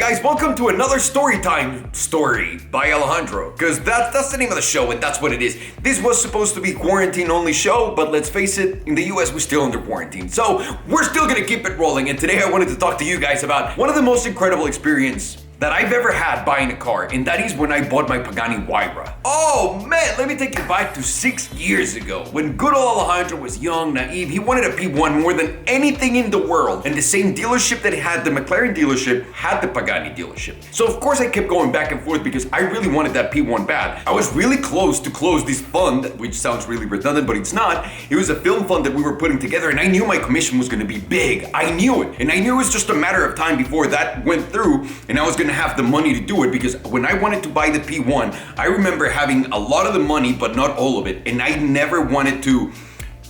guys, welcome to another Storytime story by Alejandro, because that's the name of the show and that's what it is. This was supposed to be quarantine-only show, but let's face it, in the US we're still under quarantine, so we're still gonna keep it rolling. And today I wanted to talk to you guys about one of the most incredible experiences that I've ever had buying a car, and that is when I bought my Pagani Huayra. Oh man, let me take you back to 6 years ago, when good old Alejandro was young, naive. He wanted a P1 more than anything in the world, and the same dealership that had the McLaren dealership had the Pagani dealership. So of course I kept going back and forth because I really wanted that P1 bad. I was really close to close this fund, which sounds really redundant, but it's not. It was a film fund that we were putting together, and I knew my commission was gonna be big. I knew it, and I knew it was just a matter of time before that went through, and I was gonna have the money to do it, because when I wanted to buy the P1, I remember having a lot of the money, but not all of it, and I never wanted to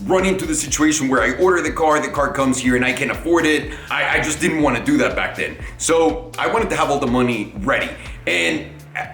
run into the situation where I order the car comes here and I can't afford it. I just didn't want to do that back then. So I wanted to have all the money ready, and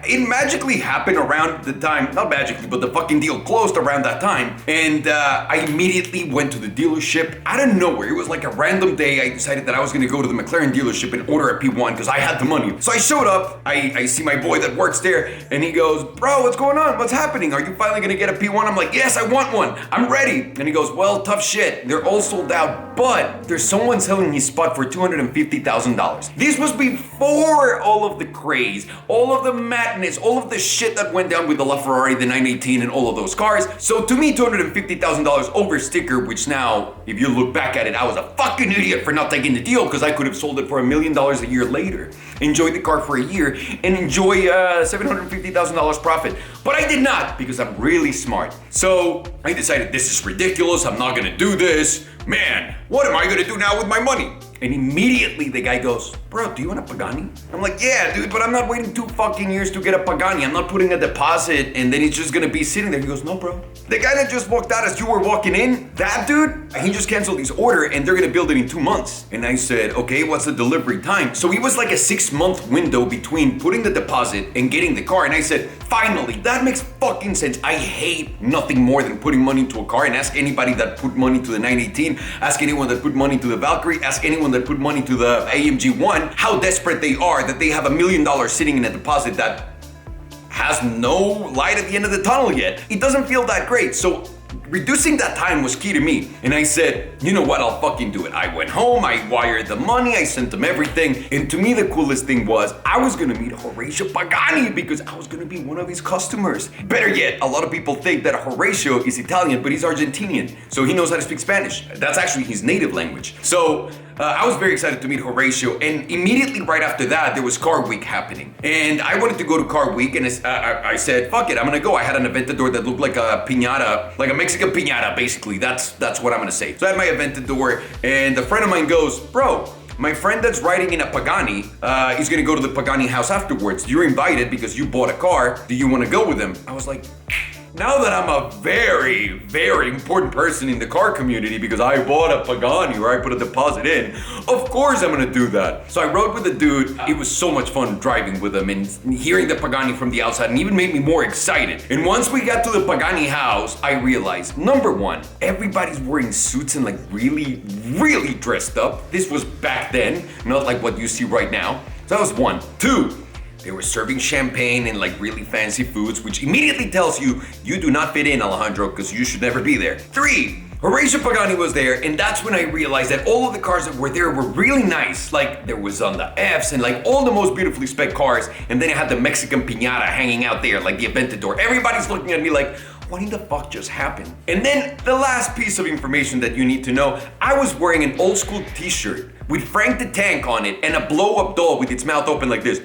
it magically happened around the time, not magically, but the fucking deal closed around that time. And I immediately went to the dealership out of nowhere. It was like a random day. I decided that I was gonna go to the McLaren dealership and order a P1 because I had the money. So I showed up, I see my boy that works there, and he goes, "Bro, what's going on? What's happening? Are you finally gonna get a P1? I'm like, "Yes, I want one. I'm ready." And he goes, "Well, tough shit. They're all sold out, but there's someone selling his spot for $250,000. This was before all of the craze, all of the madness, all of the shit that went down with the LaFerrari, the 918, and all of those cars. So to me, $250,000 over sticker, which now, if you look back at it, I was a fucking idiot for not taking the deal, because I could have sold it for $1 million a year later, enjoyed the car for a year, and enjoy $750,000 profit. But I did not, because I'm really smart. So I decided, this is ridiculous, I'm not gonna do this. Man, what am I gonna do now with my money? And immediately the guy goes, "Bro, do you want a Pagani?" I'm like, "Yeah, dude, but I'm not waiting 2 fucking years to get a Pagani. I'm not putting a deposit and then it's just gonna be sitting there." He goes, "No, bro. The guy that just walked out as you were walking in, that dude, he just canceled his order and they're gonna build it in 2 months." And I said, "Okay, what's the delivery time?" So it was like a 6-month window between putting the deposit and getting the car. And I said, "Finally, that makes fucking sense." I hate nothing more than putting money into a car. And ask anybody that put money to the 918, ask anyone that put money to the Valkyrie, ask anyone that put money to the AMG 1, how desperate they are that they have $1 million sitting in a deposit that has no light at the end of the tunnel yet. It doesn't feel that great. So reducing that time was key to me. And I said, "You know what, I'll fucking do it." I went home, I wired the money, I sent them everything. And to me, the coolest thing was I was gonna meet Horatio Pagani because I was gonna be one of his customers. Better yet, a lot of people think that Horatio is Italian, but he's Argentinian. So he knows how to speak Spanish. That's actually his native language. So I was very excited to meet Horatio, and immediately right after that, there was Car Week happening. And I wanted to go to Car Week, and I said, "Fuck it, I'm gonna go." I had an Aventador that looked like a piñata, like a Mexican piñata, basically. That's what I'm gonna say. So I had my Aventador, and a friend of mine goes, "Bro, my friend that's riding in a Pagani is gonna go to the Pagani house afterwards. You're invited because you bought a car. Do you wanna go with him?" I was like, now that I'm a very, very important person in the car community because I bought a Pagani or I put a deposit in, of course I'm gonna do that. So I rode with the dude. It was so much fun driving with him and hearing the Pagani from the outside, and even made me more excited. And once we got to the Pagani house, I realized, number one, everybody's wearing suits and like really, really dressed up. This was back then, not like what you see right now. So that was one. Two, they were serving champagne and like really fancy foods, which immediately tells you, you do not fit in, Alejandro, because you should never be there. 3, Horatio Pagani was there, and that's when I realized that all of the cars that were there were really nice. Like there was on the Fs and like all the most beautifully spec cars, and then I had the Mexican piñata hanging out there, like the Aventador. Everybody's looking at me like, what in the fuck just happened? And then the last piece of information that you need to know, I was wearing an old school t-shirt with Frank the Tank on it and a blow up doll with its mouth open like this.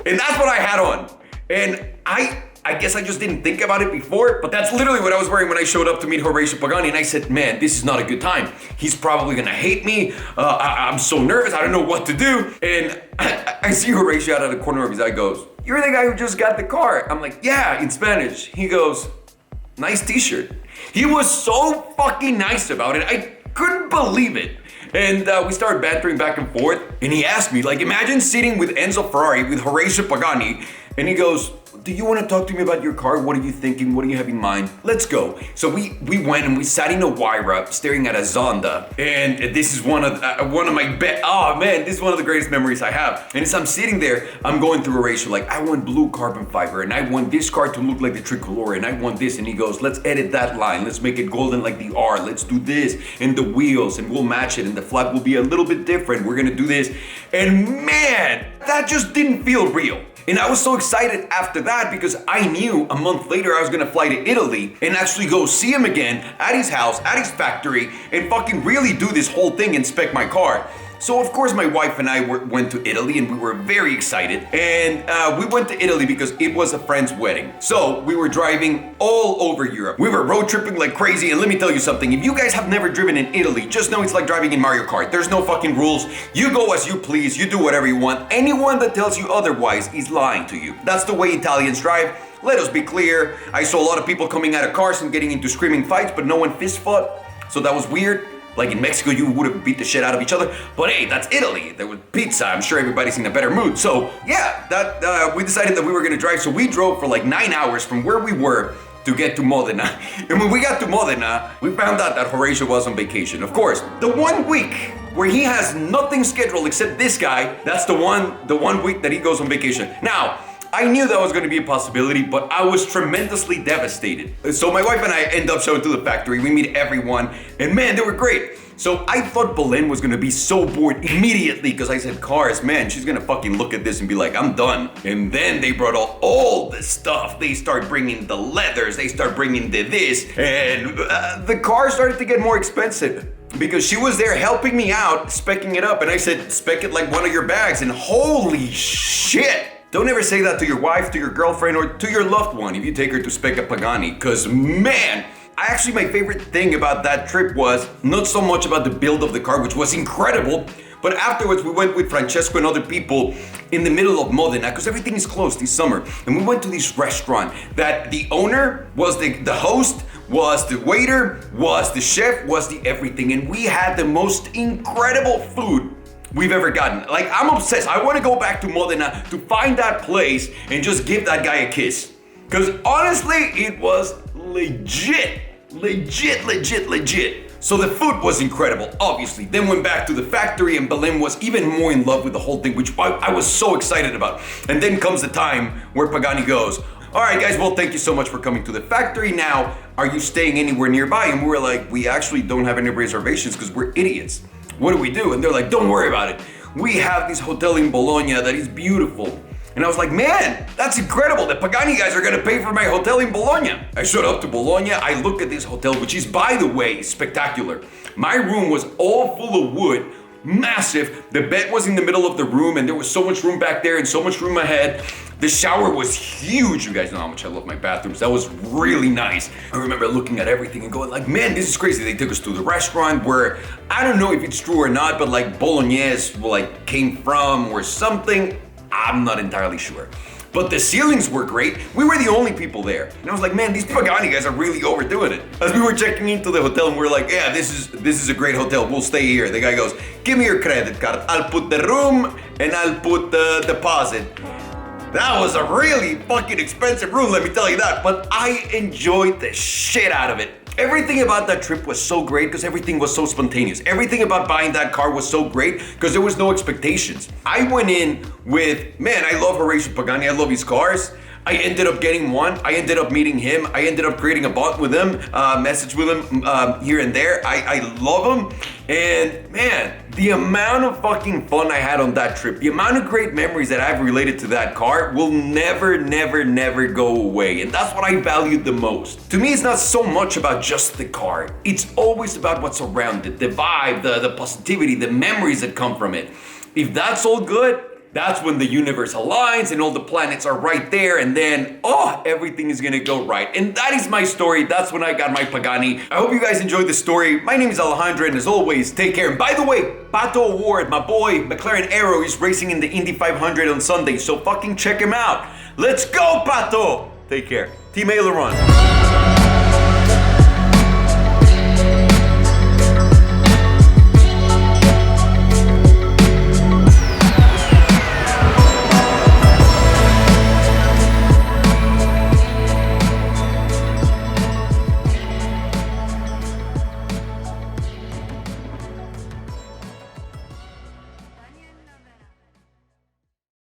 And that's what I had on. And I guess I just didn't think about it before, but that's literally what I was wearing when I showed up to meet Horatio Pagani. And I said, "Man, this is not a good time. He's probably gonna hate me. I'm so nervous, I don't know what to do." And I see Horatio out of the corner of his eye goes, "You're the guy who just got the car." I'm like, "Yeah," in Spanish. He goes, "Nice t-shirt." He was so fucking nice about it. I couldn't believe it. And we started bantering back and forth, and he asked me, like, imagine sitting with Enzo Ferrari, with Horatio Pagani, And he goes, do you want to talk to me about your car? What are you thinking? What do you have in mind? Let's go. So we went and we sat in a Huayra staring at a Zonda. And this is one of my oh man, this is one of the greatest memories I have. And as I'm sitting there, I'm going through a ratio like, I want blue carbon fiber and I want this car to look like the tricolor and I want this. And he goes, let's edit that line. Let's make it golden like the R. Let's do this and the wheels and we'll match it and the flag will be a little bit different. We're gonna do this. And man, that just didn't feel real. And I was so excited after that because I knew a month later I was gonna fly to Italy and actually go see him again at his house, at his factory, and fucking really do this whole thing, inspect my car. So of course my wife and I went to Italy and we were very excited. And we went to Italy because it was a friend's wedding. So we were driving all over Europe. We were road tripping like crazy. And let me tell you something, if you guys have never driven in Italy, just know it's like driving in Mario Kart. There's no fucking rules. You go as you please, you do whatever you want. Anyone that tells you otherwise is lying to you. That's the way Italians drive. Let us be clear. I saw a lot of people coming out of cars and getting into screaming fights, but no one fist fought. So that was weird. Like in Mexico, you would have beat the shit out of each other. But hey, that's Italy. There was pizza. I'm sure everybody's in a better mood. So yeah, we decided that we were gonna drive. So we drove for like 9 hours from where we were to get to Modena. And when we got to Modena, we found out that Horatio was on vacation. Of course, the 1 week where he has nothing scheduled except this guy, that's the one week that he goes on vacation. Now, I knew that was going to be a possibility, but I was tremendously devastated. So my wife and I end up showing to the factory. We meet everyone, and man, they were great. So I thought Belen was going to be so bored immediately because I said, cars, man, she's going to fucking look at this and be like, I'm done. And then they brought all the stuff. They start bringing the leathers. They start bringing this. And the car started to get more expensive. Because she was there helping me out, specking it up. And I said, spec it like one of your bags. And holy shit. Don't ever say that to your wife, to your girlfriend, or to your loved one if you take her to spec a Pagani. Because man, actually my favorite thing about that trip was not so much about the build of the car, which was incredible, but afterwards we went with Francesco and other people in the middle of Modena because everything is closed this summer. And we went to this restaurant that the owner was the host, was the waiter, was the chef, was the everything. And we had the most incredible food we've ever gotten. Like, I'm obsessed. I want to go back to Modena to find that place and just give that guy a kiss. Because honestly, it was legit. So the food was incredible, obviously. Then went back to the factory and Belen was even more in love with the whole thing, which I was so excited about. And then comes the time where Pagani goes, all right, guys, well, thank you so much for coming to the factory. Now, are you staying anywhere nearby? And we were like, we actually don't have any reservations because we're idiots. What do we do? And they're like, don't worry about it. We have this hotel in Bologna that is beautiful. And I was like, man, that's incredible. The Pagani guys are gonna pay for my hotel in Bologna. I showed up to Bologna. I look at this hotel, which is, by the way, spectacular. My room was all full of wood, massive. The bed was in the middle of the room and there was so much room back there and so much room ahead. The shower was huge. You guys know how much I love my bathrooms. That was really nice. I remember looking at everything and going like, man, this is crazy. They took us to the restaurant where, I don't know if it's true or not, but like Bolognese like came from or something. I'm not entirely sure. But the ceilings were great. We were the only people there. And I was like, man, these Pagani guys are really overdoing it. As we were checking into the hotel and we were like, yeah, this is a great hotel. We'll stay here. The guy goes, give me your credit card. I'll put the room and I'll put the deposit. That was a really fucking expensive room, let me tell you that. But I enjoyed the shit out of it. Everything about that trip was so great because everything was so spontaneous. Everything about buying that car was so great because there was no expectations. I went in with, man, I love Horatio Pagani. I love his cars. I ended up getting one. I ended up meeting him. I ended up creating a bond with him, message with him here and there. I love him. And man, the amount of fucking fun I had on that trip, the amount of great memories that I've related to that car will never go away. And that's what I valued the most. To me, it's not so much about just the car. It's always about what's around it, the vibe, the positivity, the memories that come from it. If that's all good, that's when the universe aligns and all the planets are right there and then, everything is gonna go right. And that is my story. That's when I got my Pagani. I hope you guys enjoyed the story. My name is Alejandro and as always, take care. And by the way, Pato Award, my boy, McLaren Aero is racing in the Indy 500 on Sunday, so fucking check him out. Let's go, Pato! Take care. Team Aileron.